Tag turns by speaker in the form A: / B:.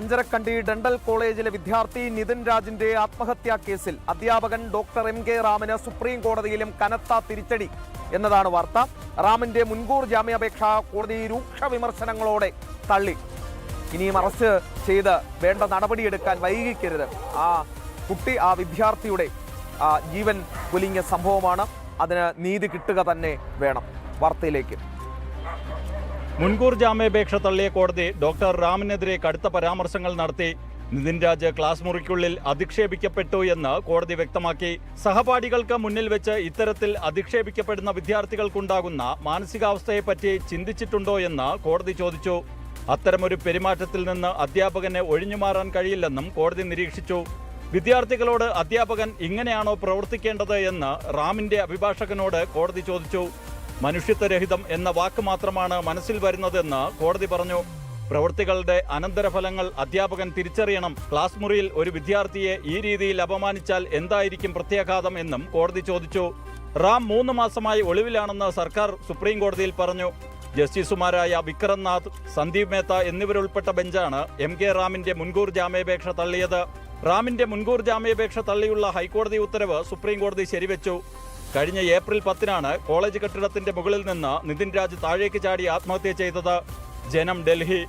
A: Anjarakandy dental കോളേജിലെ വിദ്യാർത്ഥി നിതിൻ രാജിന്റെ ആത്മഹത്യാ കേസിൽ അധ്യാപകൻ ഡോക്ടർ എം കെ റാമിന് സുപ്രീം കോടതിയിലും കനത്ത തിരിച്ചടി എന്നതാണ് വാർത്ത. റാമിന്റെ മുൻകൂർ ജാമ്യാപേക്ഷ കോടതി രൂക്ഷ വിമർശനങ്ങളോടെ തള്ളി. ഇനിയും അറസ്റ്റ് ചെയ്ത് വേണ്ട നടപടിയെടുക്കാൻ വൈകിക്കരുത്. ആ വിദ്യാർത്ഥിയുടെ ജീവൻ പൊലിഞ്ഞ സംഭവമാണ്. അതിന് നീതി കിട്ടുക തന്നെ വേണം. വാർത്തയിലേക്ക്.
B: മുൻകൂർ ജാമ്യാപേക്ഷ തള്ളിയ കോടതി ഡോക്ടർ റാമിനെതിരെ കടുത്ത പരാമർശങ്ങൾ നടത്തി. നിതിൻ രാജ് ക്ലാസ് മുറിക്കുള്ളിൽ അധിക്ഷേപിക്കപ്പെട്ടു എന്ന് കോടതി വ്യക്തമാക്കി. സഹപാഠികൾക്ക് മുന്നിൽ വെച്ച് ഇത്തരത്തിൽ അധിക്ഷേപിക്കപ്പെടുന്ന വിദ്യാർത്ഥികൾക്കുണ്ടാകുന്ന മാനസികാവസ്ഥയെപ്പറ്റി ചിന്തിച്ചിട്ടുണ്ടോ എന്ന് കോടതി ചോദിച്ചു. അത്തരമൊരു പെരുമാറ്റത്തിൽ നിന്ന് അധ്യാപകന് ഒഴിഞ്ഞുമാറാൻ കഴിയില്ലെന്നും കോടതി നിരീക്ഷിച്ചു. വിദ്യാർത്ഥികളോട് അധ്യാപകൻ ഇങ്ങനെയാണോ പ്രവർത്തിക്കേണ്ടത് എന്ന് റാമിന്റെ അഭിഭാഷകനോട് കോടതി ചോദിച്ചു. മനുഷ്യത്വരഹിതം എന്ന വാക്ക് മാത്രമാണ് മനസ്സിൽ വരുന്നതെന്ന് കോടതി പറഞ്ഞു. പ്രവൃത്തികളുടെ അനന്തരഫലങ്ങൾ അധ്യാപകൻ തിരിച്ചറിയണം. ക്ലാസ് മുറിയിൽ ഒരു വിദ്യാർത്ഥിയെ ഈ രീതിയിൽ അപമാനിച്ചാൽ എന്തായിരിക്കും പ്രത്യാഘാതം എന്നും കോടതി ചോദിച്ചു. റാം 3 മാസമായി ഒളിവിലാണെന്ന് സർക്കാർ സുപ്രീം കോടതിയിൽ പറഞ്ഞു. ജസ്റ്റിസുമാരായ വിക്രം നാഥ്, സന്ദീപ് മേത്ത എന്നിവരുൾപ്പെട്ട ബെഞ്ചാണ് എം കെ റാമിന്റെ മുൻകൂർ ജാമ്യാപേക്ഷ തള്ളിയത്. റാമിന്റെ മുൻകൂർ ജാമ്യാപേക്ഷ തള്ളിയുള്ള ഹൈക്കോടതി ഉത്തരവ് സുപ്രീം കോടതി ശരിവെച്ചു. കഴിഞ്ഞ ഏപ്രിൽ 10-നാണ് കോളേജ് കെട്ടിടത്തിന്റെ മുകളിൽ നിന്ന് നിതിൻ രാജ് താഴേക്ക് ചാടി ആത്മഹത്യ ചെയ്തത്. ജനം, ഡൽഹി.